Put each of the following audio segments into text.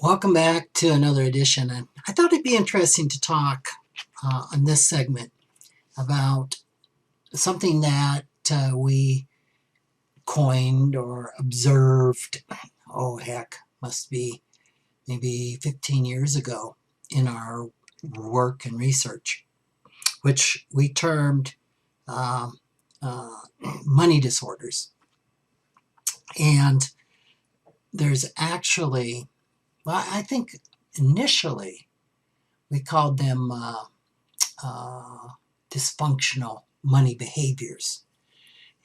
Welcome back to another edition. And I thought it'd be interesting to talk on this segment about something that we coined or observed, oh heck, must be maybe 15 years ago in our work and research, which we termed um, uh, money disorders. And there's actually, well, I think initially we called them uh, dysfunctional money behaviors.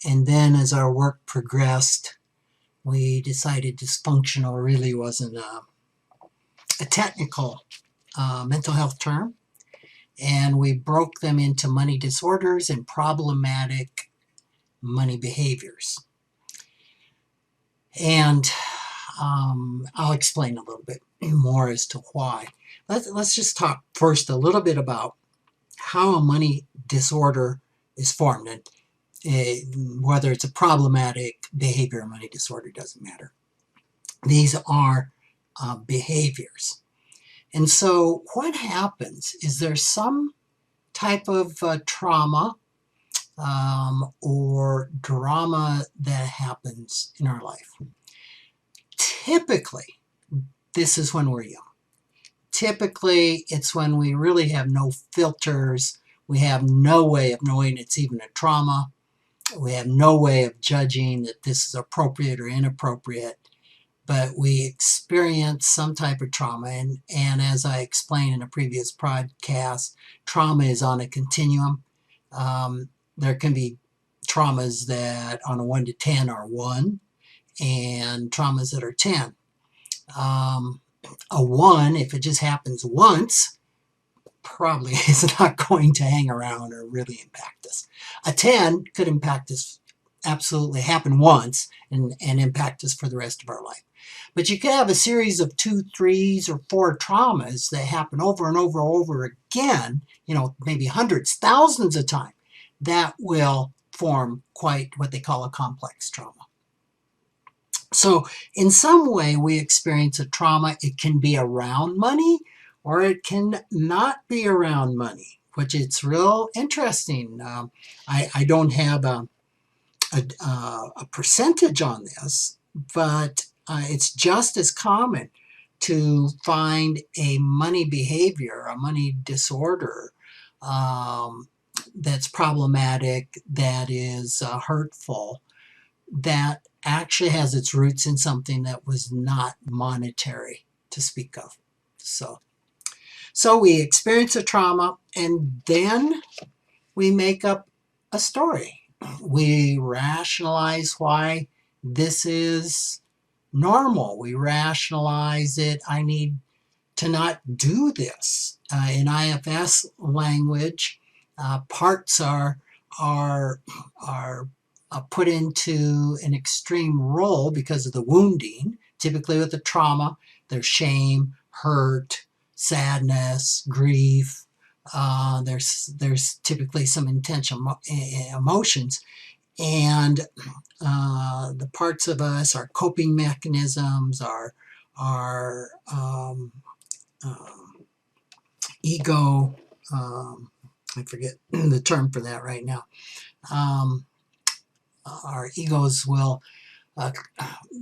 And then as our work progressed, we decided dysfunctional really wasn't a technical mental health term. And we broke them into money disorders and problematic money behaviors. And I'll explain a little bit more as to why. Let's just talk first a little bit about how a money disorder is formed. And whether it's a problematic behavior or money disorder doesn't matter. These are behaviors. And so what happens is there's some type of trauma or drama that happens in our life. Typically, this is when we're young. Typically, it's when we really have no filters. We have no way of knowing it's even a trauma. We have no way of judging that this is appropriate or inappropriate, but we experience some type of trauma. And as I explained in a previous podcast, trauma is on a continuum. There can be traumas that on a 1 to 10 are 1, and traumas that are 10. A 1, if it just happens once, probably is not going to hang around or really impact us. A 10 could impact us, absolutely happen once and impact us for the rest of our life. But you could have a series of 2, 3s, or 4 traumas that happen over and over again, maybe hundreds, thousands of times, that will form quite what they call a complex trauma. So in some way we experience a trauma. It can be around money or it can not be around money, which it's real interesting. I don't have a percentage on this, but it's just as common to find a money behavior, a money disorder that's problematic, that is hurtful, that actually has its roots in something that was not monetary to speak of. So we experience a trauma and then we make up a story. We rationalize why this is normal. We rationalize it. I need to not do this. In IFS language, parts are put into an extreme role because of the wounding. Typically with the trauma, there's shame, hurt, sadness, grief. There's typically some intense emotions. And the parts of us, our coping mechanisms, our ego, I forget the term for that right now. Our egos will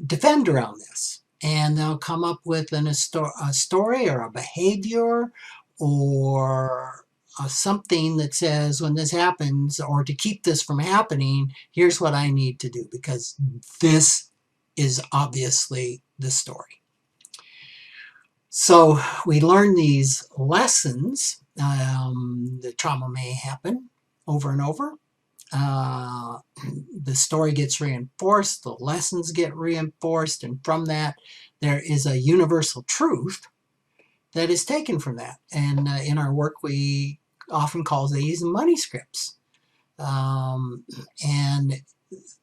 defend around this, and they'll come up with a story or a behavior or something that says, when this happens, or to keep this from happening, here's what I need to do, because this is obviously the story. So we learn these lessons. The trauma may happen over and over. The story gets reinforced, the lessons get reinforced, and from that there is a universal truth that is taken from that. And in our work we often call these money scripts. And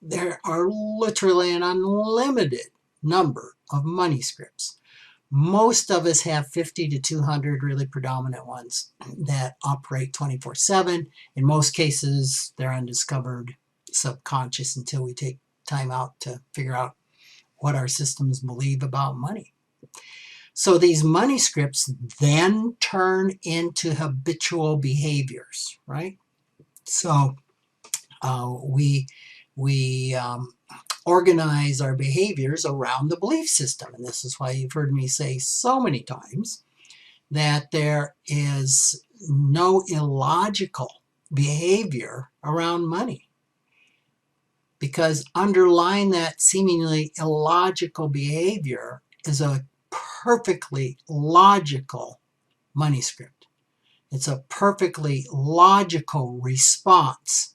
there are literally an unlimited number of money scripts. Most of us have 50 to 200 really predominant ones that operate 24/7. In most cases, they're undiscovered, subconscious, until we take time out to figure out what our systems believe about money. So these money scripts then turn into habitual behaviors, right? So we organize our behaviors around the belief system. And this is why you've heard me say so many times that there is no illogical behavior around money. Because underlying that seemingly illogical behavior is a perfectly logical money script. It's a perfectly logical response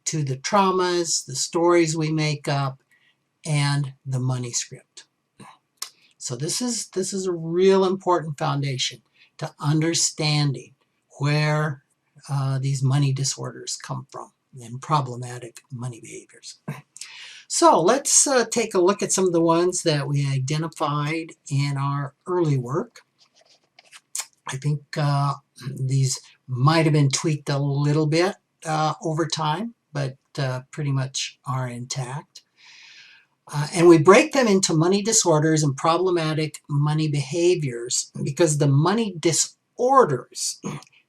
to the traumas, the stories we make up, and the money script. So this is a real important foundation to understanding where these money disorders come from and problematic money behaviors. So let's take a look at some of the ones that we identified in our early work. I think these might have been tweaked a little bit over time, but pretty much are intact. And we break them into money disorders and problematic money behaviors because the money disorders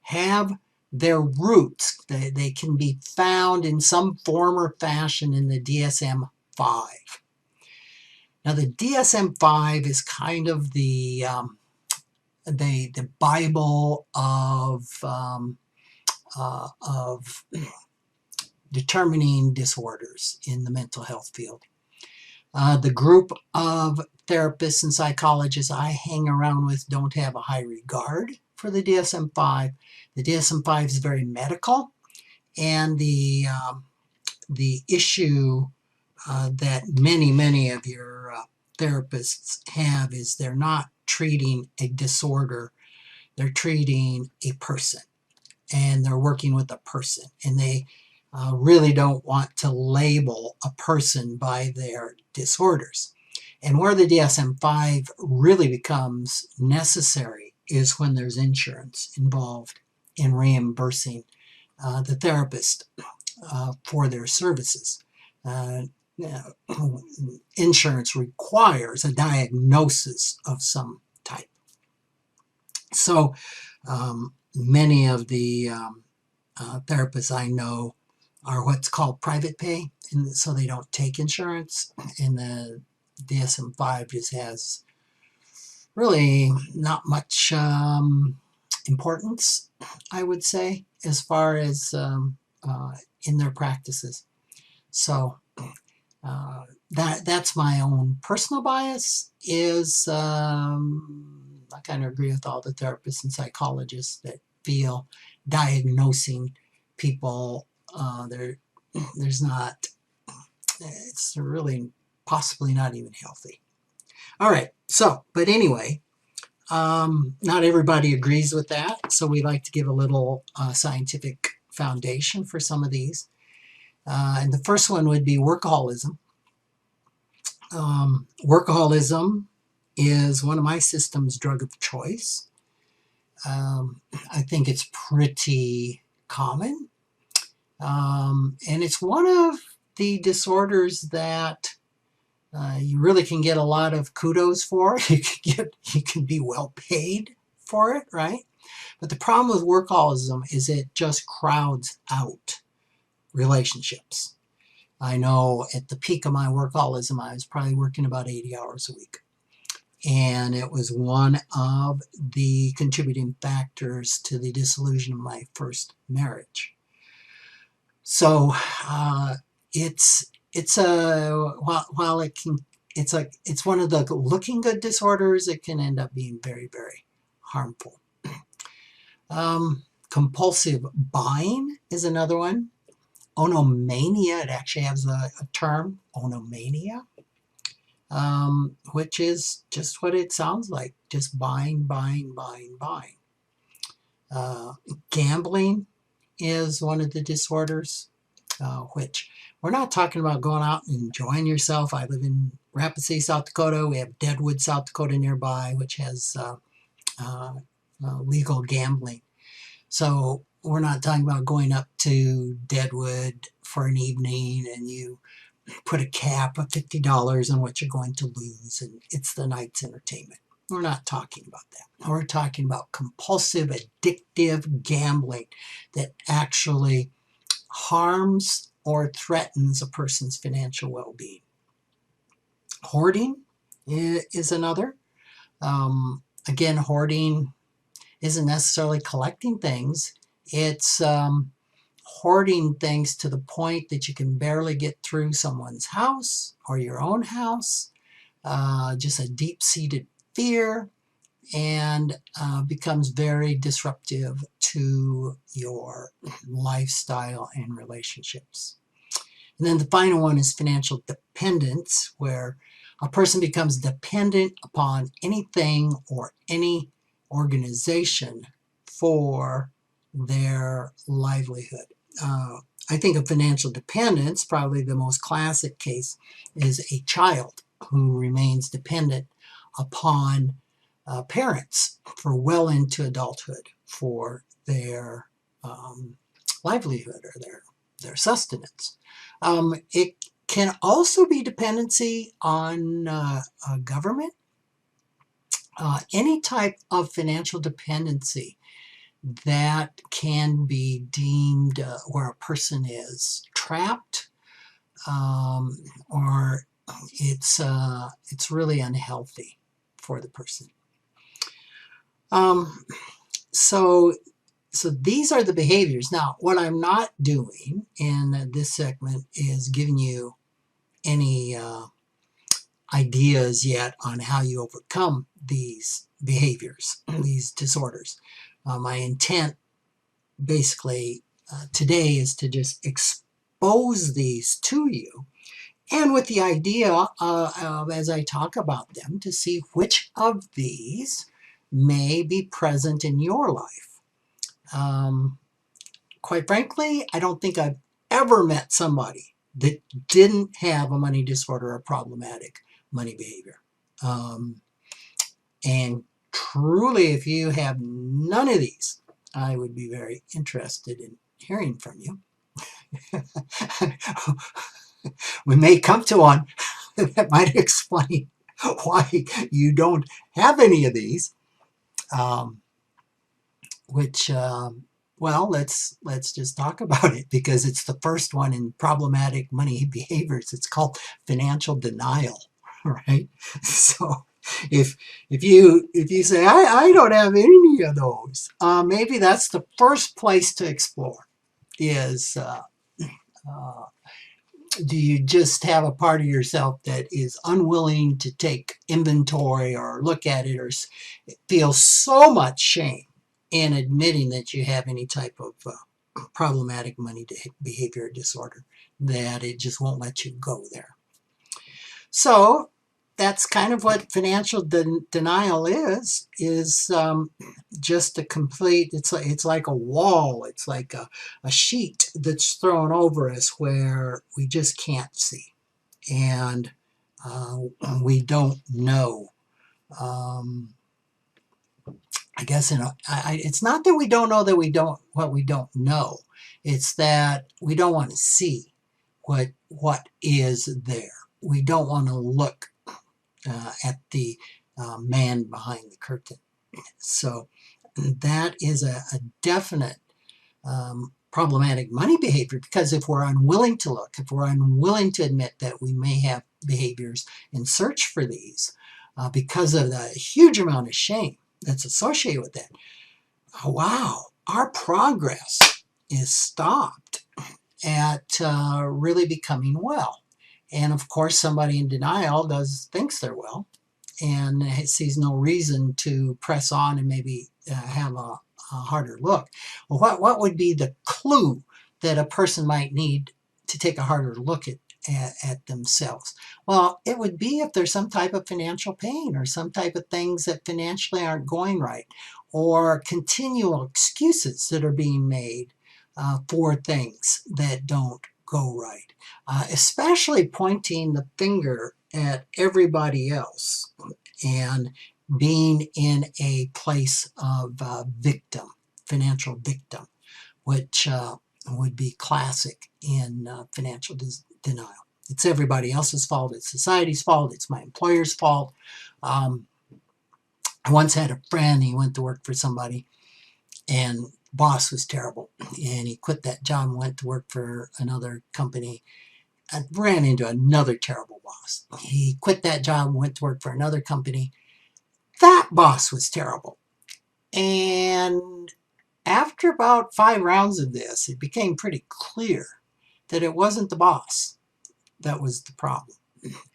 have their roots. They can be found in some form or fashion in the DSM-5. Now the DSM-5 is kind of the Bible of determining disorders in the mental health field. The group of therapists and psychologists I hang around with don't have a high regard for the DSM-5. The DSM-5 is very medical, and the issue that many of your therapists have is they're not treating a disorder, they're treating a person, and they're working with a person, and they really don't want to label a person by their disorders. And where the DSM-5 really becomes necessary is when there's insurance involved in reimbursing the therapist for their services. Insurance requires a diagnosis of some type. So many of the therapists I know are what's called private pay, and so they don't take insurance, and the DSM-5 just has really not much importance, I would say, as far as in their practices. So that's my own personal bias. Is I kind of agree with all the therapists and psychologists that feel diagnosing people there's not, it's really possibly not even healthy. All right, so, but anyway, not everybody agrees with that, so we like to give a little scientific foundation for some of these. And the first one would be workaholism. Workaholism is one of my system's drug of choice. I think it's pretty common. And it's one of the disorders that you really can get a lot of kudos for. You can be well paid for it, right? But the problem with workaholism is it just crowds out relationships. I know at the peak of my workaholism, I was probably working about 80 hours a week. And it was one of the contributing factors to the dissolution of my first marriage. So it's while it can, it's one of the looking good disorders, it can end up being very harmful. Compulsive buying is another one. Onomania, it actually has a term, onomania, which is just what it sounds like, just buying. Gambling is one of the disorders, which we're not talking about going out and enjoying yourself. I live in Rapid City, South Dakota. We have Deadwood, South Dakota nearby, which has legal gambling. So we're not talking about going up to Deadwood for an evening and you put a cap of $50 on what you're going to lose, and it's the night's entertainment. We're not talking about that. We're talking about compulsive, addictive gambling that actually harms or threatens a person's financial well-being. Hoarding is another. Again, hoarding isn't necessarily collecting things. It's hoarding things to the point that you can barely get through someone's house or your own house. Just a deep-seated fear, and becomes very disruptive to your lifestyle and relationships. And then the final one is financial dependence, where a person becomes dependent upon anything or any organization for their livelihood. I think of financial dependence, probably the most classic case is a child who remains dependent upon parents for well into adulthood for their livelihood or their sustenance. It can also be dependency on government. Any type of financial dependency that can be deemed where a person is trapped, or it's really unhealthy for the person. So these are the behaviors. Now, what I'm not doing in this segment is giving you any ideas yet on how you overcome these behaviors, these disorders. My intent basically today is to just expose these to you, and with the idea of, as I talk about them, to see which of these may be present in your life. Quite frankly, I don't think I've ever met somebody that didn't have a money disorder or problematic money behavior. And truly, if you have none of these, I would be very interested in hearing from you. We may come to one that might explain why you don't have any of these, well, let's just talk about it, because it's the first one in problematic money behaviors. It's called financial denial, right? So if you say I don't have any of those, maybe that's the first place to explore. Is do you just have a part of yourself that is unwilling to take inventory or look at it, or feel so much shame in admitting that you have any type of problematic money behavior disorder that it just won't let you go there? So that's kind of what financial denial is just a complete, it's like a wall, it's like a sheet that's thrown over us where we just can't see, and we don't know. I guess it's not that we don't know that we don't what we don't know. It's that we don't want to see what is there. We don't want to look at the man behind the curtain. So that is a definite problematic money behavior, because if we're unwilling to look, if we're unwilling to admit that we may have behaviors and search for these because of the huge amount of shame that's associated with that, wow, our progress is stopped at really becoming well. And of course, somebody in denial thinks they're well and sees no reason to press on and maybe have a harder look. Well, what would be the clue that a person might need to take a harder look at themselves? Well, it would be if there's some type of financial pain or some type of things that financially aren't going right, or continual excuses that are being made for things that don't go right, especially pointing the finger at everybody else and being in a place of victim, financial victim, which would be classic in financial denial. It's everybody else's fault. It's society's fault. It's my employer's fault. I once had a friend, he went to work for somebody, and boss was terrible. And he quit that job and went to work for another company. I ran into another terrible boss. He quit that job and went to work for another company. That boss was terrible. And after about 5 rounds of this, it became pretty clear that it wasn't the boss that was the problem.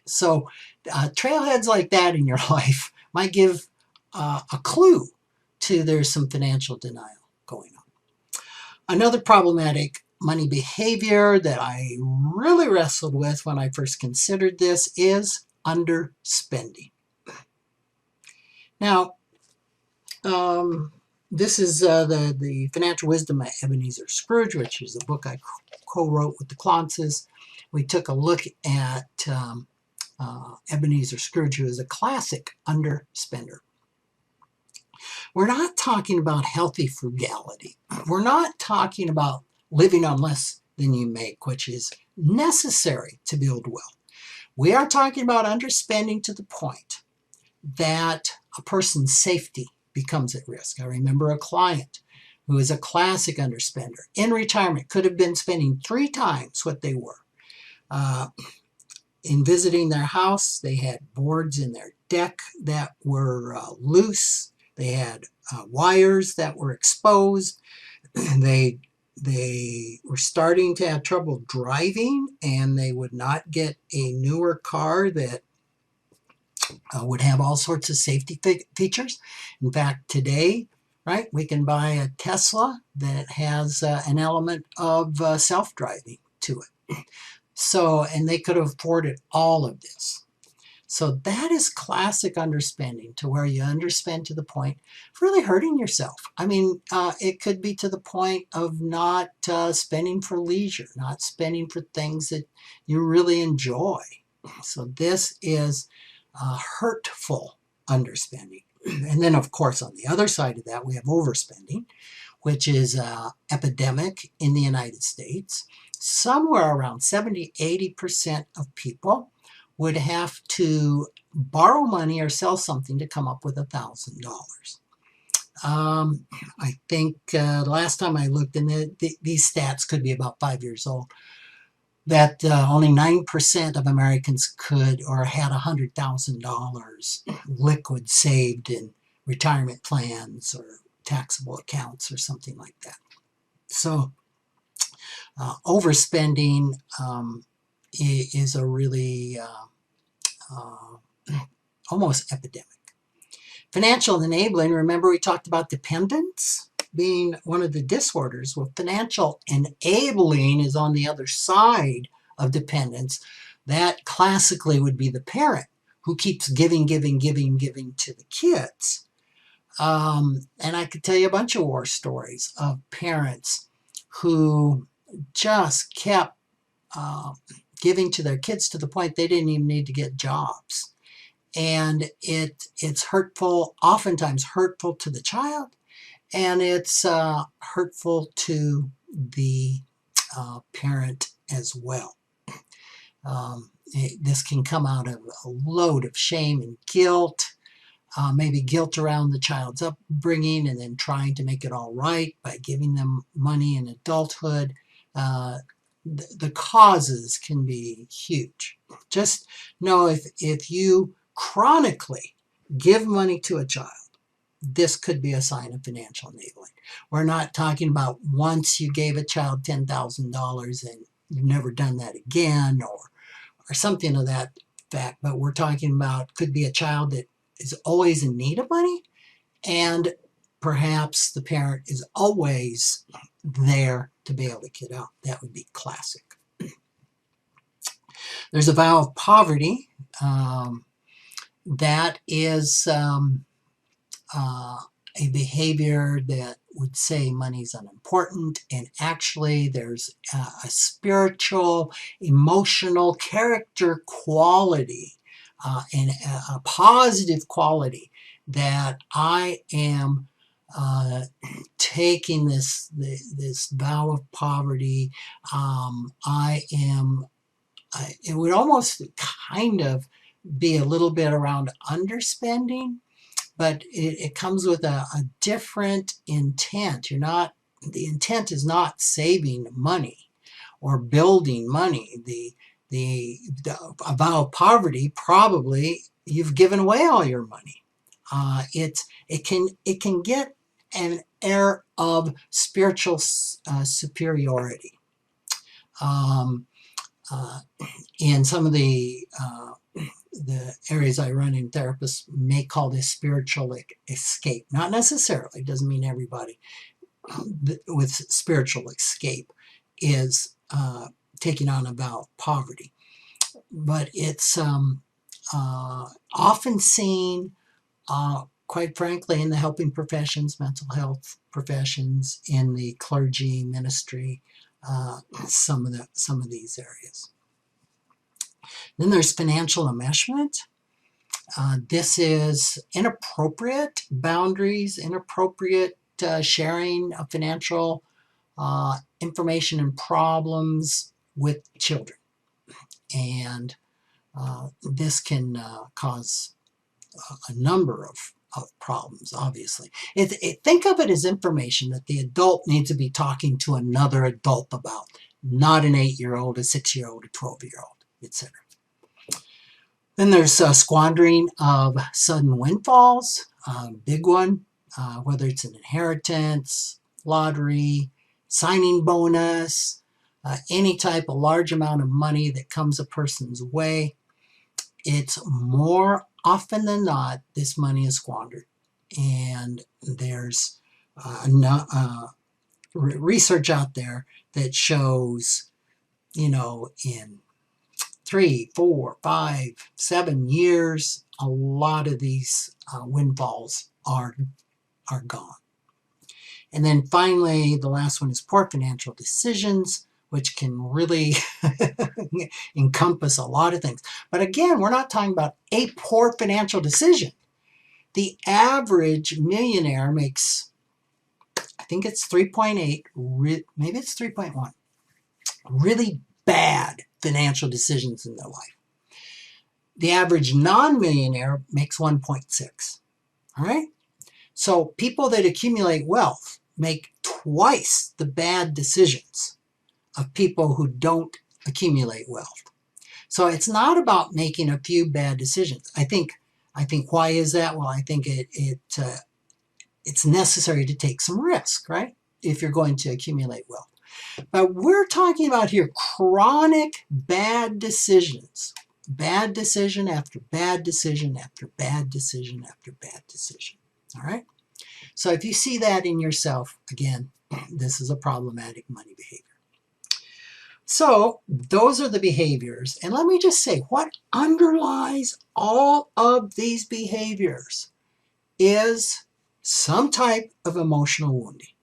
So trailheads like that in your life might give a clue to there's some financial denial going on. Another problematic money behavior that I really wrestled with when I first considered this is underspending. Now, this is the Financial Wisdom of Ebenezer Scrooge, which is a book I co-wrote with the Claunces. We took a look at Ebenezer Scrooge, who is a classic underspender. We're not talking about healthy frugality. We're not talking about living on less than you make, which is necessary to build wealth. We are talking about underspending to the point that a person's safety becomes at risk. I remember a client who is a classic underspender. In retirement, could have been spending 3 times what they were. In visiting their house, they had boards in their deck that were loose. They had wires that were exposed. They were starting to have trouble driving, and they would not get a newer car that would have all sorts of safety features. In fact, today, right, we can buy a Tesla that has an element of self-driving to it. So, and they could have afforded all of this. So that is classic underspending, to where you underspend to the point of really hurting yourself. I mean, it could be to the point of not spending for leisure, not spending for things that you really enjoy. So this is hurtful underspending. And then, of course, on the other side of that, we have overspending, which is an epidemic in the United States. Somewhere around 70-80% of people would have to borrow money or sell something to come up with $1,000. I think last time I looked, and these stats could be about 5 years old, that only 9% of Americans could or had $100,000 liquid saved in retirement plans or taxable accounts or something like that. So overspending is a really almost epidemic. Financial enabling, remember we talked about dependence being one of the disorders. Well, financial enabling is on the other side of dependence. That classically would be the parent who keeps giving to the kids. And I could tell you a bunch of war stories of parents who just kept giving to their kids to the point they didn't even need to get jobs. And it's hurtful, oftentimes hurtful to the child, and it's hurtful to the parent as well. This can come out of a load of shame and guilt, maybe guilt around the child's upbringing, and then trying to make it all right by giving them money in adulthood. The causes can be huge. Just know if you chronically give money to a child, this could be a sign of financial enabling. We're not talking about once you gave a child $10,000 and you've never done that again, or something of that fact, but we're talking about could be a child that is always in need of money, and perhaps the parent is always there to bail the kid out. That would be classic. There's a vow of poverty. That is a behavior that would say money's unimportant, and actually there's a spiritual, emotional character quality and a positive quality that I am taking this vow of poverty. It would almost kind of be a little bit around underspending, but it comes with a different intent. The intent is not saving money or building money. The vow of poverty, probably you've given away all your money. It can get an air of spiritual superiority. In some of the areas I run in, therapists may call this spiritual escape. Not necessarily, doesn't mean everybody with spiritual escape is taking on a vow of poverty. But it's often seen, quite frankly, in the helping professions, mental health professions, in the clergy ministry, some of these areas. Then there's financial enmeshment. This is inappropriate boundaries, inappropriate sharing of financial information and problems with children. And this can cause a number of problems, obviously. Think of it as information that the adult needs to be talking to another adult about, not an 8-year-old, a 6-year-old, a 12-year-old, etc. Then there's squandering of sudden windfalls, big one, whether it's an inheritance, lottery, signing bonus, any type of large amount of money that comes a person's way. It's more often than not, this money is squandered. And there's research out there that shows, in 3, 4, 5, 7 years, a lot of these windfalls are gone. And then finally, the last one is poor financial decisions, which can really encompass a lot of things. But again, we're not talking about a poor financial decision. The average millionaire makes, I think it's 3.8, maybe it's 3.1, really bad financial decisions in their life. The average non-millionaire makes 1.6. All right? So people that accumulate wealth make twice the bad decisions of people who don't accumulate wealth. So it's not about making a few bad decisions. I think why is that? Well, I think it's necessary to take some risk, right? If you're going to accumulate wealth. But we're talking about here chronic bad decisions. Bad decision after bad decision after bad decision after bad decision. All right? So if you see that in yourself, again, this is a problematic money behavior. So those are the behaviors. And let me just say, what underlies all of these behaviors is some type of emotional wounding,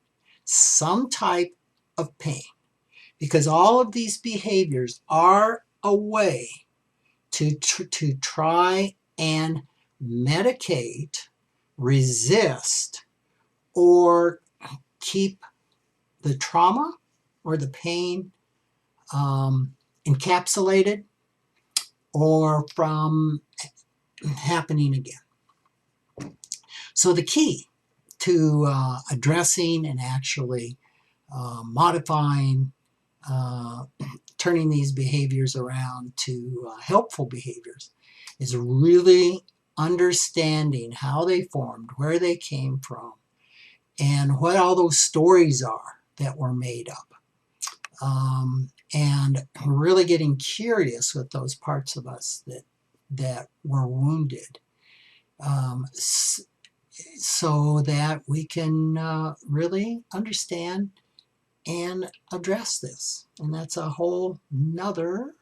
some type of pain. Because all of these behaviors are a way to try and medicate, resist, or keep the trauma or the pain encapsulated or from happening again. So the key to addressing and actually modifying, turning these behaviors around to helpful behaviors is really understanding how they formed, where they came from, and what all those stories are that were made up. And really getting curious with those parts of us that were wounded, so that we can really understand and address this. And that's a whole nother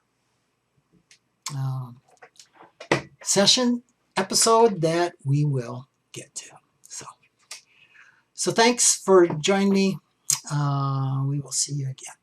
episode that we will get to. So thanks for joining me. We will see you again.